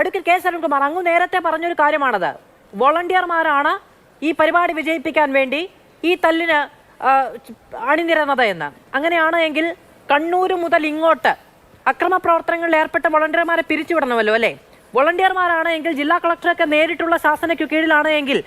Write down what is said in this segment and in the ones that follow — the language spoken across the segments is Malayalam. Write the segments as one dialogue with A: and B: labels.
A: അഡ്വക്കേറ്റ് കെ സരൺകുമാർ, അങ്ങ് നേരത്തെ പറഞ്ഞൊരു കാര്യമാണത്. വോളണ്ടിയർമാരാണ് ഈ പരിപാടി വിജയിപ്പിക്കാൻ വേണ്ടി ഈ തല്ലിന് അണിനിരന്നത് എന്ന്. അങ്ങനെയാണ് എങ്കിൽ കണ്ണൂർ മുതൽ ഇങ്ങോട്ട് അക്രമ പ്രവർത്തനങ്ങളിൽ ഏർപ്പെട്ട വോളണ്ടിയർമാരെ പിരിച്ചുവിടണമല്ലോ അല്ലേ? വോളണ്ടിയർമാരാണ് എങ്കിൽ ജില്ലാ കളക്ടറൊക്കെ നേരിട്ടുള്ള ശാസനയ്ക്ക് കീഴിലാണ് എങ്കിൽ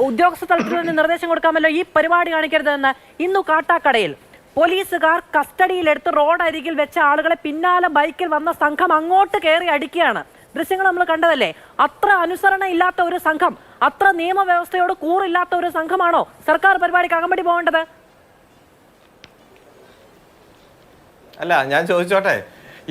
A: ഉദ്യോഗസ്ഥ തലത്തിൽ നിന്ന് നിർദ്ദേശം കൊടുക്കാമല്ലോ ഈ പരിപാടി കാണിക്കരുതെന്ന്. ഇന്നു കാട്ടാക്കടയിൽ പോലീസുകാർ കസ്റ്റഡിയിലെടുത്ത് റോഡരികിൽ വെച്ച ആളുകളെ പിന്നാലെ ബൈക്കിൽ വന്ന സംഘം അങ്ങോട്ട് കയറി അടിക്കുകയാണ്. ദൃശ്യങ്ങൾ നമ്മൾ കണ്ടതല്ലേ? അത്ര അനുസരണ ഇല്ലാത്ത ഒരു സംഘം, അത്ര നിയമവ്യവസ്ഥയോട് കൂറില്ലാത്ത ഒരു സംഘമാണോ സർക്കാർ പരിപാടിക്ക് അകമ്പടി പോകേണ്ടത്?
B: അല്ല, ഞാൻ ചോദിച്ചോട്ടെ,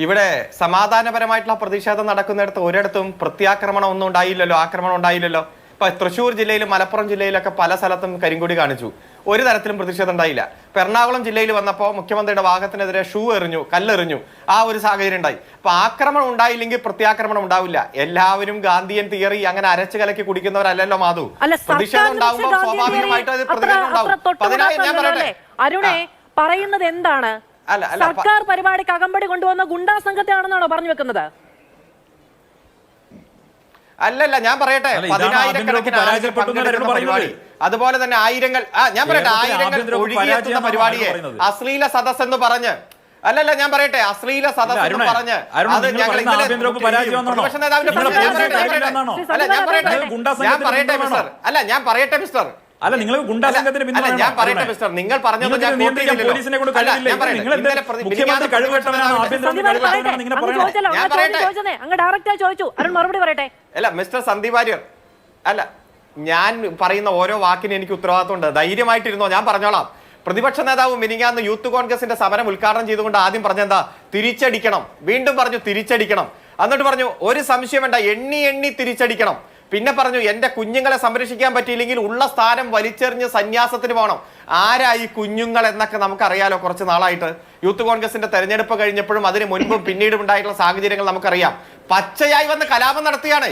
B: ഇവിടെ സമാധാനപരമായിട്ടുള്ള പ്രതിഷേധം നടക്കുന്നിടത്ത് ഒരിടത്തും പ്രത്യാക്രമണം ഒന്നും ഉണ്ടായില്ലല്ലോ, ആക്രമണം ഉണ്ടായില്ലല്ലോ. ഇപ്പൊ തൃശ്ശൂർ ജില്ലയിലും മലപ്പുറം ജില്ലയിലൊക്കെ പല സ്ഥലത്തും കരിങ്കൊടി കാണിച്ചു, ഒരു തരത്തിലും പ്രതിഷേധം ഉണ്ടായില്ല. ഇപ്പൊ എറണാകുളം ജില്ലയിൽ വന്നപ്പോൾ മുഖ്യമന്ത്രിയുടെ വാഹനത്തിനെതിരെ ഷൂ എറിഞ്ഞു, കല്ലെറിഞ്ഞു, ആ ഒരു സാഹചര്യം ഉണ്ടായി. അപ്പൊ ആക്രമണം ഉണ്ടായില്ലെങ്കിൽ പ്രത്യാക്രമണം ഉണ്ടാവില്ല. എല്ലാവരും ഗാന്ധിയൻ തിയറി അങ്ങനെ അരച്ചു കലക്കി കുടിക്കുന്നവരല്ലല്ലോ മാധു. പ്രതിഷേധം ഉണ്ടാകുമ്പോൾ സ്വാഭാവികമായിട്ടും അത് പ്രതികരണം ഉണ്ടാവും. ഞാൻ പറയട്ടെ,
A: അരുണേ പറയുന്നത് എന്താണ്? സർക്കാർ പരിപാടിക്ക് അകമ്പടി കൊണ്ടുവന്ന ഗുണ്ടാ സംഘത്തെയാണെന്നാണോ പറഞ്ഞു വെക്കുന്നത്?
B: അല്ലല്ല, ഞാൻ പറയട്ടെ, പതിനായിരക്കണക്കിന് ആളുകൾ പങ്കെടുക്കുന്ന പരിപാടി, അതുപോലെ തന്നെ ആയിരങ്ങൾ ഞാൻ പറയട്ടെ ആയിരങ്ങൾ ഒഴുകിയെത്തുന്ന പരിപാടിയെ അശ്ലീല സദസ് എന്ന് പറഞ്ഞ്, അല്ലല്ല ഞാൻ പറയട്ടെ അശ്ലീല സദസ് എന്ന് പറഞ്ഞ് അത് ഞങ്ങൾ പ്രതിപക്ഷ നേതാവിന്റെ ഞാൻ പറയട്ടെ മിസ്റ്റർ, അല്ല ഞാൻ പറയട്ടെ മിസ്റ്റർ,
C: അല്ല നിങ്ങൾ ഗുണ്ടാ സംഘത്തിന്
B: ഞാൻ പറയട്ടെ മിസ്റ്റർ, നിങ്ങൾ പറഞ്ഞത്
C: പോലീസിനെ കൊണ്ട് മുഖ്യമന്ത്രി കഴിവുകെട്ടവനാണ്,
B: അല്ല മിസ്റ്റർ സന്ദീപ് വാര്യർ, അല്ല ഞാൻ പറയുന്ന ഓരോ വാക്കിനും എനിക്ക് ഉത്തരവാദിത്വമുണ്ട്. ധൈര്യമായിട്ടിരുന്നോ, ഞാൻ പറഞ്ഞോളാം. പ്രതിപക്ഷ നേതാവ് മിനിങ്ങാന്ന് യൂത്ത് കോൺഗ്രസിന്റെ സമരം ഉദ്ഘാടനം ചെയ്തുകൊണ്ട് ആദ്യം പറഞ്ഞെന്താ? തിരിച്ചടിക്കണം. വീണ്ടും പറഞ്ഞു തിരിച്ചടിക്കണം. എന്നിട്ട് പറഞ്ഞു ഒരു സംശയം വേണ്ട, എണ്ണി എണ്ണി തിരിച്ചടിക്കണം. പിന്നെ പറഞ്ഞു എന്റെ കുഞ്ഞുങ്ങളെ സംരക്ഷിക്കാൻ പറ്റിയില്ലെങ്കിൽ ഉള്ള സ്ഥാനം വലിച്ചെറിഞ്ഞ് സന്യാസത്തിന് പോകണം. ആരാ ഈ കുഞ്ഞുങ്ങൾ എന്നൊക്കെ നമുക്കറിയാലോ. കുറച്ച് നാളായിട്ട് യൂത്ത് കോൺഗ്രസിന്റെ തെരഞ്ഞെടുപ്പ് കഴിഞ്ഞപ്പോഴും അതിന് മുൻപും പിന്നീടും ഉണ്ടായിട്ടുള്ള സാഹചര്യങ്ങൾ നമുക്കറിയാം. പച്ചയായി വന്ന് കലാപം നടത്തുകയാണ്.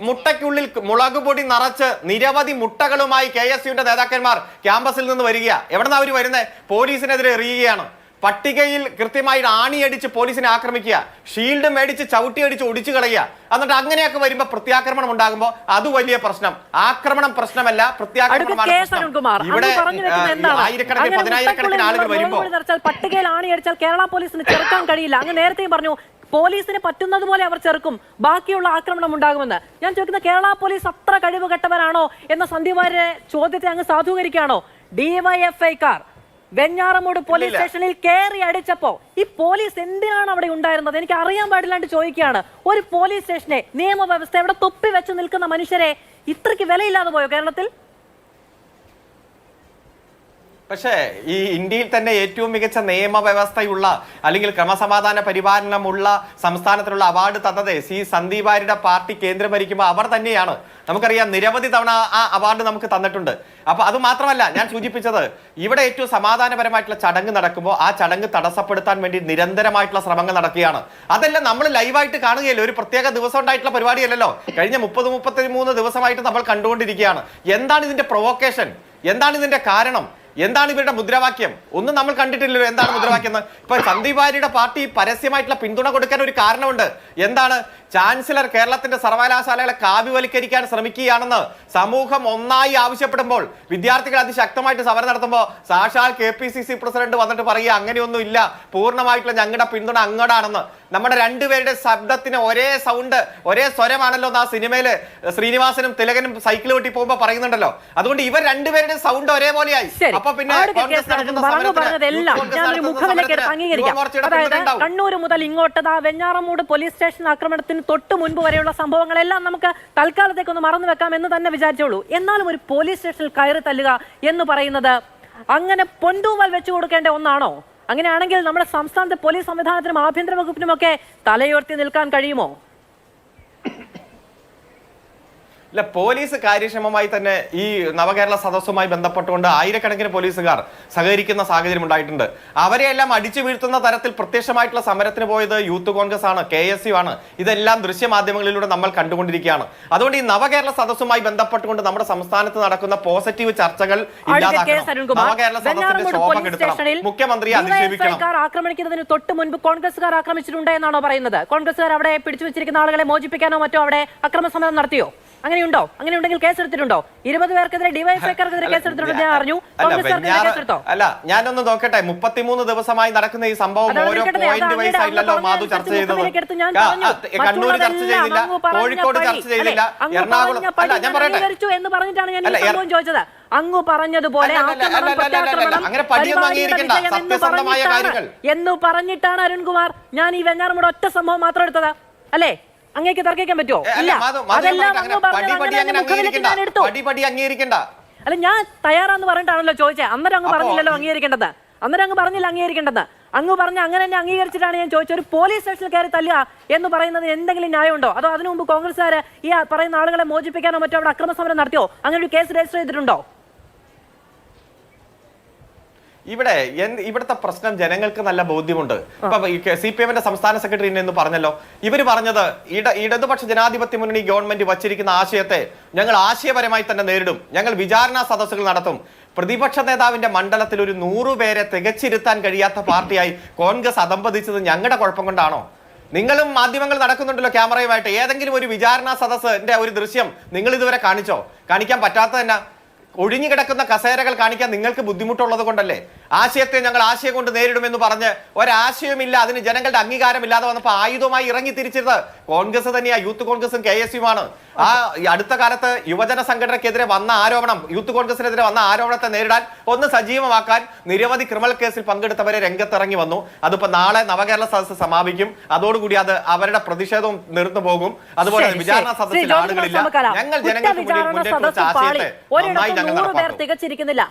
B: മുട്ടയ്ക്കുള്ളിൽ മുളക് പൊടി നിറച്ച് നിരവധി മുട്ടകളുമായി KSUവിന്റെ നേതാക്കന്മാർ ക്യാമ്പസിൽ നിന്ന് വരിക. എവിടെന്നാ അവർ വരുന്നത്? പോലീസിനെതിരെ എറിയുകയാണ്. പട്ടികയിൽ കൃത്യമായിട്ട് ആണിയടിച്ച് പോലീസിനെ ആക്രമിക്കുക, ഷീൽഡ് മേടിച്ച് ചവിട്ടിയടിച്ച് ഒടിച്ചു കളയുക. എന്നിട്ട് അങ്ങനെയൊക്കെ വരുമ്പോ പ്രത്യാക്രമണം ഉണ്ടാകുമ്പോൾ അത് വലിയ പ്രശ്നം. ആക്രമണം പ്രശ്നമല്ല, പ്രത്യാക്രമണമാണ് പ്രശ്നം. ഇവിടെ ആയിരക്കണക്കിന് പതിനായിരക്കണക്കിന് ആളുകൾ വരുമ്പോൾ
A: പട്ടികയിൽ ആണിയടിച്ചാൽ കേരള പോലീസിന് ചെറുക്കാൻ കഴിയില്ല. അങ്ങ് നേരത്തെയും പറഞ്ഞു പോലീസിന് പറ്റുന്നത് പോലെ അവർ ചെറുക്കും, ബാക്കിയുള്ള ആക്രമണം ഉണ്ടാകുമെന്ന്. ഞാൻ ചോദിക്കുന്ന കേരള പോലീസ് അത്ര കഴിവ് കെട്ടവരാണോ എന്ന സന്ദീപ് വാര്യരുടെ ചോദ്യത്തെ അങ്ങ് സാധൂകരിക്കുകയാണോ? DYFIക്കാർ വെഞ്ഞാറമൂട് പോലീസ് സ്റ്റേഷനിൽ കയറി അടിച്ചപ്പോ ഈ പോലീസ് എന്തിനാണ് അവിടെ ഉണ്ടായിരുന്നത്? എനിക്ക് അറിയാൻ പാടില്ലാണ്ട് ചോദിക്കുകയാണ്. ഒരു പോലീസ് സ്റ്റേഷനെ നിയമവ്യവസ്ഥ ഇവിടെ തൊപ്പി വെച്ച് നിൽക്കുന്ന മനുഷ്യരെ ഇത്രയ്ക്ക് വിലയില്ലാതെ പോയോ കേരളത്തിൽ?
B: പക്ഷേ ഈ ഇന്ത്യയിൽ തന്നെ ഏറ്റവും മികച്ച നിയമവ്യവസ്ഥയുള്ള അല്ലെങ്കിൽ ക്രമസമാധാന പരിപാലനമുള്ള സംസ്ഥാനത്തിനുള്ള അവാർഡ് തന്നത് സന്ദീപ് വാര്യരുടെ പാർട്ടി കേന്ദ്രം ഭരിക്കുമ്പോൾ അവർ തന്നെയാണ്. നമുക്കറിയാം, നിരവധി തവണ ആ അവാർഡ് നമുക്ക് തന്നിട്ടുണ്ട്. അപ്പൊ അത് മാത്രമല്ല ഞാൻ സൂചിപ്പിച്ചത്, ഇവിടെ ഏറ്റവും സമാധാനപരമായിട്ടുള്ള ചടങ്ങ് നടക്കുമ്പോൾ ആ ചടങ്ങ് തടസ്സപ്പെടുത്താൻ വേണ്ടി നിരന്തരമായിട്ടുള്ള ശ്രമങ്ങൾ നടക്കുകയാണ്. അതെല്ലാം നമ്മൾ ലൈവായിട്ട് കാണുകയല്ലോ. ഒരു പ്രത്യേക ദിവസം ഉണ്ടായിട്ടുള്ള പരിപാടിയല്ലല്ലോ. കഴിഞ്ഞ 30-33 ദിവസമായിട്ട് നമ്മൾ കണ്ടുകൊണ്ടിരിക്കുകയാണ്. എന്താണ് ഇതിന്റെ പ്രൊവോക്കേഷൻ? എന്താണ് ഇതിന്റെ കാരണം? എന്താണ് ഇവരുടെ മുദ്രാവാക്യം? ഒന്നും നമ്മൾ കണ്ടിട്ടില്ലല്ലോ. എന്താണ് മുദ്രാവാക്യം എന്ന്? ഇപ്പൊ സന്ദീപ് വാര്യരുടെ പാർട്ടി പരസ്യമായിട്ടുള്ള പിന്തുണ കൊടുക്കാൻ ഒരു കാരണമുണ്ട്. എന്താണ്? ചാൻസലർ കേരളത്തിന്റെ സർവകലാശാലകളെ കാവ്യവൽക്കരിക്കാൻ ശ്രമിക്കുകയാണെന്ന് സമൂഹം ഒന്നായി ആവശ്യപ്പെടുമ്പോൾ, വിദ്യാർത്ഥികൾ അതിശക്തമായിട്ട് സമരം നടത്തുമ്പോൾ സാക്ഷാൽ KPCC പ്രസിഡന്റ് വന്നിട്ട് പറയുക അങ്ങനെയൊന്നും ഇല്ല, പൂർണ്ണമായിട്ടുള്ള ഞങ്ങളുടെ പിന്തുണ അങ്ങോട്ടാണെന്ന്. നമ്മുടെ രണ്ടുപേരുടെ ശബ്ദത്തിന് ഒരേ സൗണ്ട്, ഒരേ സ്വരമാണല്ലോ ആ സിനിമയില് ശ്രീനിവാസനും തിലകനും സൈക്കിൾ വെട്ടി പോകുമ്പോൾ പറയുന്നുണ്ടല്ലോ. അതുകൊണ്ട് ഇവർ രണ്ടുപേരുടെ സൗണ്ട് ഒരേപോലെയായി. അപ്പൊ പിന്നെ
A: കണ്ണൂർ മുതൽ ഇങ്ങോട്ട് വെഞ്ഞാറമൂട് പോലീസ് സ്റ്റേഷൻ ആക്രമണത്തിന് തൊട്ട് മുൻപ് വരെയുള്ള സംഭവങ്ങളെല്ലാം നമുക്ക് തൽക്കാലത്തേക്കൊന്ന് മറന്നു വെക്കാം എന്ന് തന്നെ വിചാരിച്ചോളൂ. എന്നാലും ഒരു പോലീസ് സ്റ്റേഷനിൽ കയറി തല്ലുക എന്ന് പറയുന്നത് അങ്ങനെ പൊന്തൂവൽ വെച്ചു കൊടുക്കേണ്ട ഒന്നാണോ? അങ്ങനെയാണെങ്കിൽ നമ്മുടെ സംസ്ഥാനത്തെ പോലീസ് സംവിധാനത്തിനും ആഭ്യന്തര വകുപ്പിനുമൊക്കെ തലയുയർത്തി നിൽക്കാൻ കഴിയുമോ?
B: ഇല്ല, പോലീസ് കാര്യക്ഷമമായി തന്നെ ഈ നവകേരള സദസ്സുമായി ബന്ധപ്പെട്ടുകൊണ്ട് ആയിരക്കണക്കിന് പോലീസുകാർ സഹകരിക്കുന്ന സാഹചര്യം ഉണ്ടായിട്ടുണ്ട്. അവരെയെല്ലാം അടിച്ചു വീഴ്ത്തുന്ന തരത്തിൽ പ്രത്യക്ഷമായിട്ടുള്ള സമരത്തിന് പോയത് യൂത്ത് കോൺഗ്രസ് ആണ്, KSU ആണ്. ഇതെല്ലാം ദൃശ്യമാധ്യമങ്ങളിലൂടെ നമ്മൾ കണ്ടുകൊണ്ടിരിക്കുകയാണ്. അതുകൊണ്ട് ഈ നവകേരള സദസ്സുമായി ബന്ധപ്പെട്ടുകൊണ്ട് നമ്മുടെ സംസ്ഥാനത്ത് നടക്കുന്ന പോസിറ്റീവ് ചർച്ചകൾ ഇല്ലാതാക്കണം. നവകേരള സദസ്സിന്റെ ശോഭ കെടുത്തണം. മുഖ്യമന്ത്രിയെ അധിക്ഷേപിക്കണം.
A: ആക്രമിക്കുന്നതിന് തൊട്ട് മുൻപ് കോൺഗ്രസുകാർ ആക്രമിച്ചിട്ടുണ്ട് എന്നാണോ പറയുന്നത്? കോൺഗ്രസുകാർ അവിടെ പിടിച്ചു വെച്ചിരിക്കുന്ന ആളുകളെ മോചിപ്പിക്കാനോ മറ്റോ അവിടെ അക്രമ സമരം നടത്തിയോ? അങ്ങനെയുണ്ടോ? അങ്ങനെയുണ്ടെങ്കിൽ കേസെടുത്തിട്ടുണ്ടോ? 20 പേർക്കെതിരെ ഡിവൈഎഫ്ഐക്കാർക്കെതിരെ കേസെടുത്തിട്ടുണ്ട് ഞാൻ അറിഞ്ഞു.
B: അല്ല, ഞാനൊന്ന് നോക്കട്ടെ. 33 ദിവസമായി നടക്കുന്ന ഈ സംഭവം ഓരോ പോയിന്റ് വൈസ് ആയില്ലല്ലോ മാധു ചർച്ച ചെയ്തത്. കണ്ണൂർ ചർച്ച ചെയ്തില്ല, കോഴിക്കോട് ചർച്ച ചെയ്തില്ല, എറണാകുളം. അല്ല, ഞാൻ പറയട്ടെ
A: എന്ന് പറഞ്ഞിട്ടാണ് ഞാൻ ഈ സംഭവം ചോദിച്ചത്. അങ്ങ് പറഞ്ഞതുപോലെ
B: അങ്ങനെ പടിയൊന്നും അംഗീകരിക്കണ്ട, സത്യസന്ധമായ കാര്യങ്ങൾ
A: എന്ന് പറഞ്ഞിട്ടാണ് അരുൺകുമാർ ഞാൻ ഈ വെഞ്ഞാറമൂട് ഒറ്റ സംഭവം മാത്രം എടുത്തത്. അല്ലേ? അങ്ങേക്ക് തർക്കിക്കാൻ പറ്റുമോ? ഇല്ല, അതെല്ലാം
B: അംഗീകരിക്കണ്ട.
A: അല്ല, ഞാൻ തയ്യാറാന്ന് പറഞ്ഞിട്ടാണല്ലോ ചോദിച്ചത്. അന്നേരം അങ്ങ് പറഞ്ഞില്ലല്ലോ അംഗീകരിക്കേണ്ടത്. അന്നേരം അങ്ങ് പറഞ്ഞില്ല അംഗീകരിക്കേണ്ടത്. അങ്ങ് പറഞ്ഞ അങ്ങനെ തന്നെ അംഗീകരിച്ചിട്ടാണ് ഞാൻ ചോദിച്ചത്. ഒരു പോലീസ് സ്റ്റേഷനിൽ കയറി തല്ലുക എന്ന് പറയുന്നതിന് എന്തെങ്കിലും ന്യായമുണ്ടോ? അതോ അതിനു മുമ്പ് കോൺഗ്രസ്സുകാർ ഈ പറയുന്ന ആളുകളെ മോചിപ്പിക്കാനോ മറ്റോ അവിടെ അക്രമ സമരം നടത്തിയോ? അങ്ങനെ ഒരു കേസ് രജിസ്റ്റർ ചെയ്തിട്ടുണ്ടോ?
B: ഇവിടുത്തെ പ്രശ്നം ജനങ്ങൾക്ക് നല്ല ബോധ്യമുണ്ട്. ഇപ്പൊ CPM-ന്റെ സംസ്ഥാന സെക്രട്ടറി എന്ന് പറഞ്ഞല്ലോ, ഇവര് പറഞ്ഞത് ഇടതുപക്ഷ ജനാധിപത്യ മുന്നണി ഗവൺമെന്റ് വച്ചിരിക്കുന്ന ആശയത്തെ ഞങ്ങൾ ആശയപരമായി തന്നെ നേരിടും, ഞങ്ങൾ വിചാരണാ സദസ്സുകൾ നടത്തും. പ്രതിപക്ഷ നേതാവിന്റെ മണ്ഡലത്തിൽ ഒരു 100 പേരെ തികച്ചിരുത്താൻ കഴിയാത്ത പാർട്ടിയായി കോൺഗ്രസ് അധംപതിച്ചത് ഞങ്ങളുടെ കുഴപ്പം കൊണ്ടാണോ? നിങ്ങളും മാധ്യമങ്ങൾ നടക്കുന്നുണ്ടല്ലോ ക്യാമറയുമായിട്ട്. ഏതെങ്കിലും ഒരു വിചാരണാ സദസ്സിന്റെ ഒരു ദൃശ്യം നിങ്ങൾ ഇതുവരെ കാണിച്ചോ? കാണിക്കാൻ പറ്റാത്ത തന്നെ ഒഴിഞ്ഞുകിടക്കുന്ന കസേരകൾ കാണിക്കാൻ നിങ്ങൾക്ക് ബുദ്ധിമുട്ടുള്ളത് കൊണ്ടല്ലേ? ആശയത്തെ ഞങ്ങൾ ആശയം കൊണ്ട് നേരിടുമെന്ന് പറഞ്ഞ് ഒരാശയമില്ല, അതിന് ജനങ്ങളുടെ അംഗീകാരമില്ലാതെ വന്നപ്പോൾ ആയുധമായി ഇറങ്ങി തിരിച്ചത് കോൺഗ്രസ് തന്നെയാ, യൂത്ത് കോൺഗ്രസും KSU-മാണ്. അടുത്ത കാലത്ത് യുവജന സംഘടനയ്ക്കെതിരെ വന്ന ആരോപണം, യൂത്ത് കോൺഗ്രസിനെതിരെ വന്ന ആരോപണത്തെ നേരിടാൻ ഒന്ന് സജീവമാക്കാൻ നിരവധി ക്രിമിനൽ കേസിൽ പങ്കെടുത്തവരെ രംഗത്തിറങ്ങി വന്നു. അതിപ്പോ നാളെ നവകേരള സദസ്സ് സമാപിക്കും. അതോടുകൂടി അത് അവരുടെ പ്രതിഷേധവും നിർന്നു പോകും. അതുപോലെ വിചാരണ സദസ്സിൽ ആളുകളില്ല. ഞങ്ങൾ ജനങ്ങൾക്ക് മുന്നിൽ വെച്ച ആശയത്തെ നന്നായി ഞങ്ങൾ നടപ്പാക്കും.
A: തികച്ചിരിക്കുന്നില്ല.